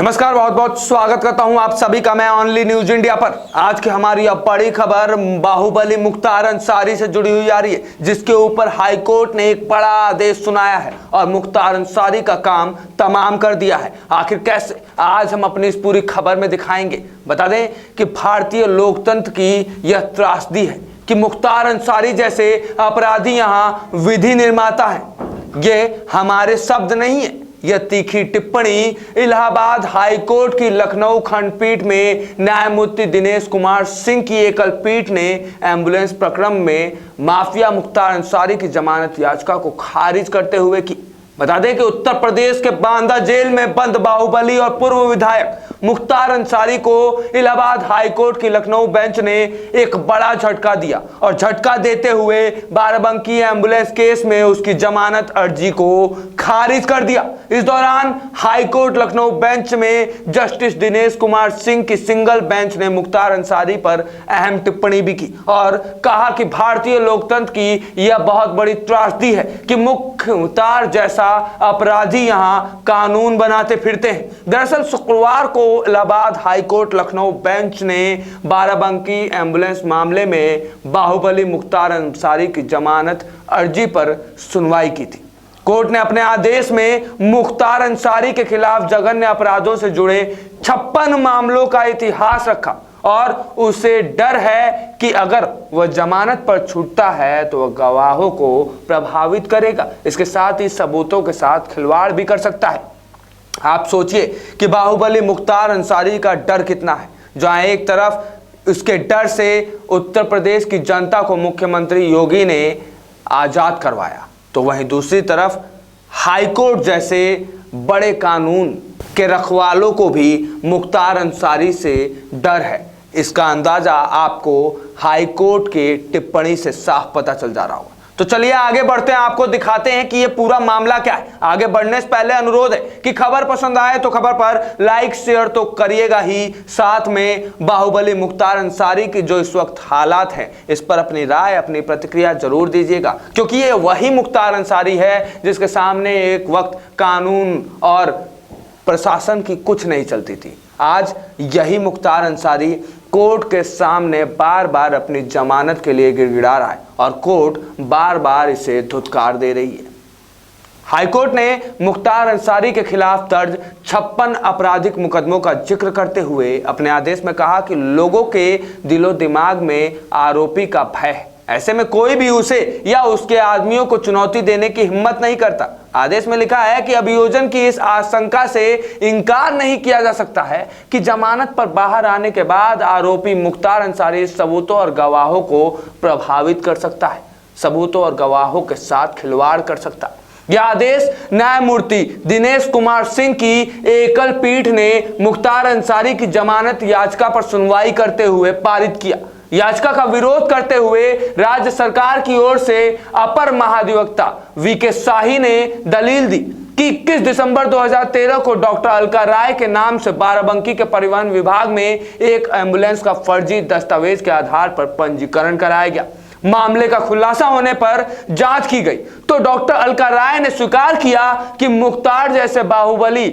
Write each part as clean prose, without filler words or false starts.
नमस्कार, बहुत बहुत स्वागत करता हूं आप सभी का मैं ओनली न्यूज इंडिया पर। आज की हमारी अब बड़ी खबर बाहुबली मुख्तार अंसारी से जुड़ी हुई आ रही है, जिसके ऊपर हाईकोर्ट ने एक बड़ा आदेश सुनाया है और मुख्तार अंसारी का काम तमाम कर दिया है। आखिर कैसे, आज हम अपनी इस पूरी खबर में दिखाएंगे। बता दें कि भारतीय लोकतंत्र की यह त्रासदी है कि मुख्तार अंसारी जैसे अपराधी यहाँ विधि निर्माता हैं। ये हमारे शब्द नहीं है, यह तीखी टिप्पणी इलाहाबाद हाईकोर्ट की लखनऊ खंडपीठ में न्यायमूर्ति दिनेश कुमार सिंह की एकल पीठ ने एम्बुलेंस प्रकरण में माफिया मुख्तार अंसारी की जमानत याचिका को खारिज करते हुए की। बता दें कि उत्तर प्रदेश के बांदा जेल में बंद बाहुबली और पूर्व विधायक मुख्तार अंसारी को इलाहाबाद हाईकोर्ट की लखनऊ बेंच ने एक बड़ा झटका दिया और झटका देते हुए बाराबंकी एम्बुलेंस केस में उसकी जमानत अर्जी को खारिज कर दिया। इस दौरान हाईकोर्ट लखनऊ बेंच में जस्टिस दिनेश कुमार सिंह की सिंगल बेंच ने मुख्तार अंसारी पर अहम टिप्पणी भी की और कहा कि भारतीय लोकतंत्र की यह बहुत बड़ी त्रासदी है कि मुख्तार जैसा अपराधी यहां कानून बनाते फिरते हैं। दरअसल शुक्रवार को इलाहाबाद हाईकोर्ट लखनऊ बेंच ने बाराबंकी एम्बुलेंस मामले में बाहुबली मुख्तार अंसारी की जमानत अर्जी पर सुनवाई की थी। कोर्ट ने अपने आदेश में मुख्तार अंसारी के खिलाफ जघन्य अपराधों से जुड़े 56 मामलों का इतिहास रखा और उसे डर है कि अगर वह जमानत पर छूटता है तो वह गवाहों को प्रभावित करेगा, इसके साथ ही सबूतों के साथ खिलवाड़ भी कर सकता है। आप सोचिए कि बाहुबली मुख्तार अंसारी का डर कितना है। जहां एक तरफ उसके डर से उत्तर प्रदेश की जनता को मुख्यमंत्री योगी ने आजाद करवाया, तो वहीं दूसरी तरफ हाईकोर्ट जैसे बड़े कानून के रखवालों को भी मुख्तार अंसारी से डर है। इसका अंदाजा आपको हाईकोर्ट के टिप्पणी से साफ पता चल जा रहा होगा। तो चलिए आगे बढ़ते हैं, आपको दिखाते हैं कि ये पूरा मामला क्या है। आगे बढ़ने से पहले अनुरोध है कि खबर पसंद आए तो खबर पर लाइक शेयर तो करिएगा ही, साथ में बाहुबली मुख्तार अंसारी की जो इस वक्त हालात हैं इस पर अपनी राय, अपनी प्रतिक्रिया जरूर दीजिएगा, क्योंकि ये वही मुख्तार अंसारी है जिसके सामने एक वक्त कानून और प्रशासन की कुछ नहीं चलती थी। आज यही मुख्तार अंसारी कोर्ट के सामने बार बार अपनी जमानत के लिए गिड़गिड़ा रहा है और कोर्ट बार बार इसे धुतकार दे रही है। हाईकोर्ट ने मुख्तार अंसारी के खिलाफ दर्ज 56 आपराधिक मुकदमों का जिक्र करते हुए अपने आदेश में कहा कि लोगों के दिलो दिमाग में आरोपी का भय है। ऐसे में कोई भी उसे या उसके आदमियों को चुनौती देने की हिम्मत नहीं करता। आदेश में लिखा है कि अभियोजन की इस आशंका से इनकार नहीं किया जा सकता है कि जमानत पर बाहर आने के बाद आरोपी मुख्तार अंसारी सबूतों और गवाहों को प्रभावित कर सकता है, सबूतों और गवाहों के साथ खिलवाड़ कर सकता है। यह आदेश न्यायमूर्ति दिनेश कुमार सिंह की एकल पीठ ने मुख्तार अंसारी की जमानत याचिका पर सुनवाई करते हुए पारित किया। याचिका का विरोध करते हुए राज्य सरकार की ओर से अपर महाधिवक्ता वीके शाही ने दलील दी कि 21 दिसंबर 2013 को डॉक्टर अलका राय के नाम से बाराबंकी के परिवहन विभाग में एक एम्बुलेंस का फर्जी दस्तावेज के आधार पर पंजीकरण कराया गया। मामले का खुलासा होने पर जांच की गई तो डॉक्टर अलका राय ने स्वीकार किया कि मुख्तार जैसे बाहुबली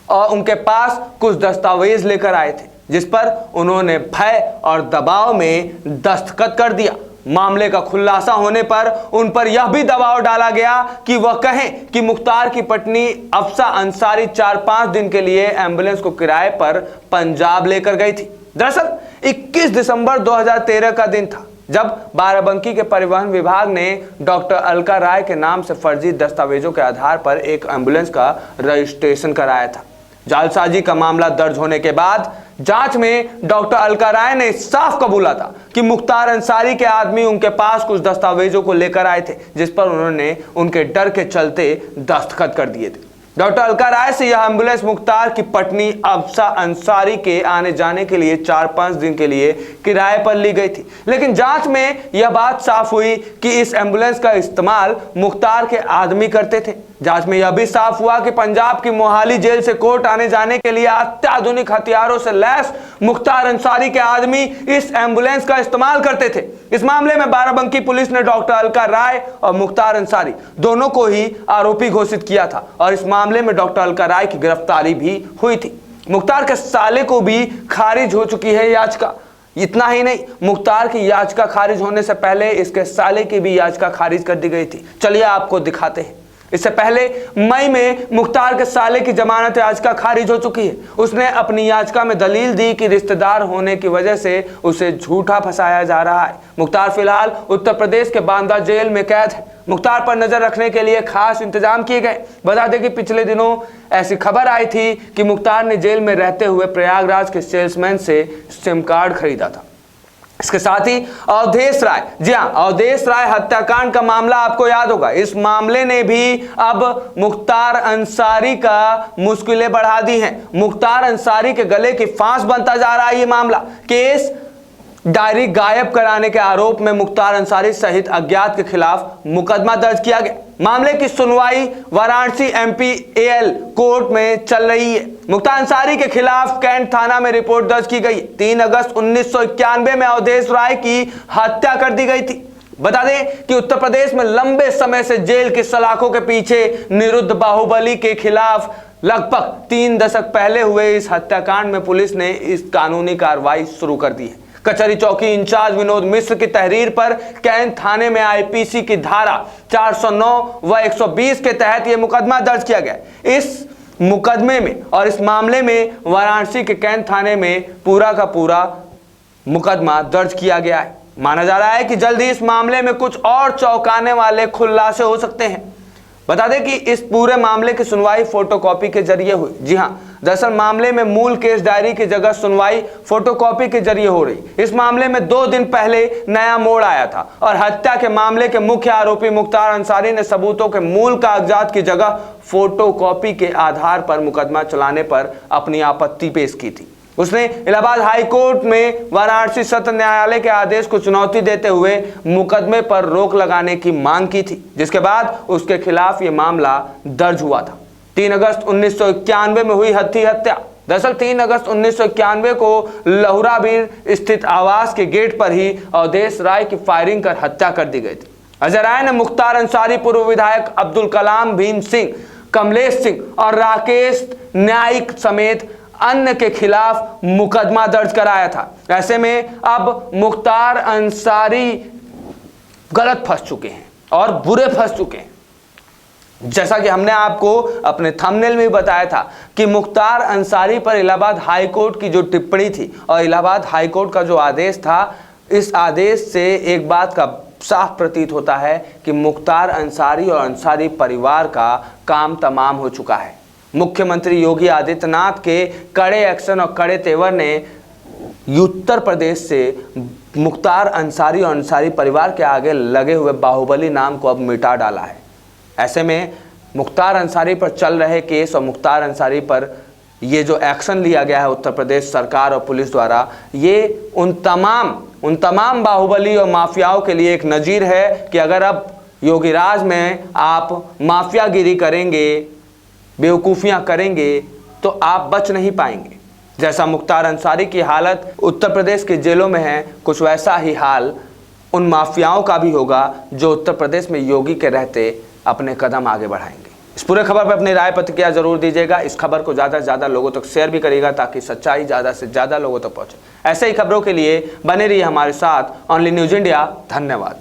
और उनके पास कुछ दस्तावेज लेकर आए थे, जिस पर उन्होंने भय और दबाव में दस्तखत कर दिया। मामले का खुलासा होने पर उन पर यह भी दबाव डाला गया कि वह कहें कि मुख्तार की पत्नी अफसा अंसारी 4-5 दिन के लिए एम्बुलेंस को किराए पर पंजाब लेकर गई थी। दरअसल 21 दिसंबर 2013 का दिन था जब बाराबंकी के परिवहन विभाग ने डॉक्टर अलका राय के नाम से फर्जी दस्तावेजों के आधार पर एक एम्बुलेंस का रजिस्ट्रेशन कराया था। जालसाजी का मामला दर्ज होने के बाद जांच में डॉक्टर अलका राय ने साफ कबूला था कि मुख्तार अंसारी के आदमी उनके पास कुछ दस्तावेजों को लेकर आए थे, जिस पर उन्होंने उनके डर के चलते दस्तखत कर दिए थे। डॉक्टर अलका राय से यह एम्बुलेंस मुख्तार की पत्नी अफसा अंसारी के आने जाने के लिए 4-5 दिन के लिए किराए पर ली गई थी, लेकिन जांच में यह बात साफ हुई कि इस एम्बुलेंस का इस्तेमाल मुख्तार के आदमी करते थे, जांच में यह भी साफ हुआ कि पंजाब की मोहाली जेल से कोर्ट आने जाने के लिए अत्याधुनिक हथियारों से लैस मुख्तार अंसारी के आदमी इस एम्बुलेंस का इस्तेमाल करते थे। इस मामले में बाराबंकी पुलिस ने डॉक्टर अलका राय और मुख्तार अंसारी दोनों को ही आरोपी घोषित किया था और इस मामले में डॉक्टर अलका राय की गिरफ्तारी भी हुई थी। मुख्तार के साले को भी खारिज हो चुकी है याचिका। इतना ही नहीं, मुख्तार की याचिका खारिज होने से पहले इसके साले की भी याचिका खारिज कर दी गई थी। चलिए आपको दिखाते हैं। इससे पहले मई में मुख्तार के साले की जमानत याचिका खारिज हो चुकी है। उसने अपनी याचिका में दलील दी कि रिश्तेदार होने की वजह से उसे झूठा फंसाया जा रहा है। मुख्तार फिलहाल उत्तर प्रदेश के बांदा जेल में कैद है। मुख्तार पर नजर रखने के लिए खास इंतजाम किए गए। बता दें कि पिछले दिनों ऐसी खबर आई थी कि मुख्तार ने जेल में रहते हुए प्रयागराज के सेल्समैन से सिम कार्ड खरीदा था। इसके साथ ही अवधेश राय, जी हां, अवधेश राय हत्याकांड का मामला आपको याद होगा। इस मामले ने भी अब मुख्तार अंसारी का मुश्किलें बढ़ा दी हैं। मुख्तार अंसारी के गले की फांस बनता जा रहा है ये मामला। केस डायरी गायब कराने के आरोप में मुख्तार अंसारी सहित अज्ञात के खिलाफ मुकदमा दर्ज किया गया। मामले की सुनवाई वाराणसी MPAL कोर्ट में चल रही है। मुख्तार अंसारी के खिलाफ कैंट थाना में रिपोर्ट दर्ज की गई। 3 अगस्त 1991 में अवधेश राय की हत्या कर दी गई थी। बता दें कि उत्तर प्रदेश में लंबे समय से जेल की सलाखों के पीछे निरुद्ध बाहुबली के खिलाफ लगभग 3 दशक पहले हुए इस हत्याकांड में पुलिस ने इस कानूनी कार्रवाई शुरू कर दी है। कचहरी चौकी इंचार्ज विनोद मिश्र की तहरीर पर कैंट थाने में IPC की धारा 409 व 120 के तहत यह मुकदमा दर्ज किया गया। इस मुकदमे में और इस मामले में वाराणसी के कैंट थाने में पूरा का पूरा मुकदमा दर्ज किया गया है। माना जा रहा है कि जल्द ही इस मामले में कुछ और चौंकाने वाले खुलासे हो सकते हैं। बता दें कि इस पूरे मामले की सुनवाई फोटोकॉपी के जरिए हुई। जी हां, दरअसल मामले में मूल केस डायरी की जगह सुनवाई फोटोकॉपी के जरिए हो रही। इस मामले में 2 दिन पहले नया मोड़ आया था और हत्या के मामले के मुख्य आरोपी मुख्तार अंसारी ने सबूतों के मूल कागजात की जगह फोटोकॉपी के आधार पर मुकदमा चलाने पर अपनी आपत्ति पेश की थी। उसने इलाहाबाद हाई कोर्ट में वाराणसी सत्र न्यायालय के आदेश को चुनौती देते हुए मुकदमे पर रोक लगाने की मांग की थी, जिसके बाद उसके खिलाफ यह मामला दर्ज हुआ था। 3 अगस्त 1991 में हुई हत्या। दरअसल 3 अगस्त 1991 को लहुराबीर स्थित आवास के गेट पर ही अवधेश राय की फायरिंग कर हत्या कर दी गई थी। अजय राय ने मुख्तार अंसारी, पूर्व विधायक अब्दुल कलाम, भीम सिंह, कमलेश सिंह और राकेश न्यायिक समेत अन्य के खिलाफ मुकदमा दर्ज कराया था। ऐसे में अब मुख्तार अंसारी गलत फंस चुके हैं और बुरे फंस चुके हैं। जैसा कि हमने आपको अपने थंबनेल में बताया था कि मुख्तार अंसारी पर इलाहाबाद हाई कोर्ट की जो टिप्पणी थी और इलाहाबाद हाई कोर्ट का जो आदेश था, इस आदेश से एक बात का साफ प्रतीत होता है कि मुख्तार अंसारी और अंसारी परिवार का काम तमाम हो चुका है। मुख्यमंत्री योगी आदित्यनाथ के कड़े एक्शन और कड़े तेवर ने उत्तर प्रदेश से मुख्तार अंसारी और अंसारी परिवार के आगे लगे हुए बाहुबली नाम को अब मिटा डाला है। ऐसे में मुख्तार अंसारी पर चल रहे केस और मुख्तार अंसारी पर ये जो एक्शन लिया गया है उत्तर प्रदेश सरकार और पुलिस द्वारा, ये उन तमाम बाहुबली और माफियाओं के लिए एक नज़ीर है कि अगर अब योगी राज में आप माफियागिरी करेंगे, बेवकूफ़ियाँ करेंगे, तो आप बच नहीं पाएंगे। जैसा मुख्तार अंसारी की हालत उत्तर प्रदेश के जेलों में है, कुछ वैसा ही हाल उन माफियाओं का भी होगा जो उत्तर प्रदेश में योगी के रहते अपने कदम आगे बढ़ाएंगे। इस पूरे खबर पर अपनी राय प्रतिक्रिया जरूर दीजिएगा। इस खबर को ज़्यादा से ज़्यादा लोगों तक शेयर भी करिएगा ताकि सच्चाई ज़्यादा से ज़्यादा लोगों तक पहुँचे। ऐसे ही खबरों के लिए बने रहिए हमारे साथ ओनली न्यूज़ इंडिया। धन्यवाद।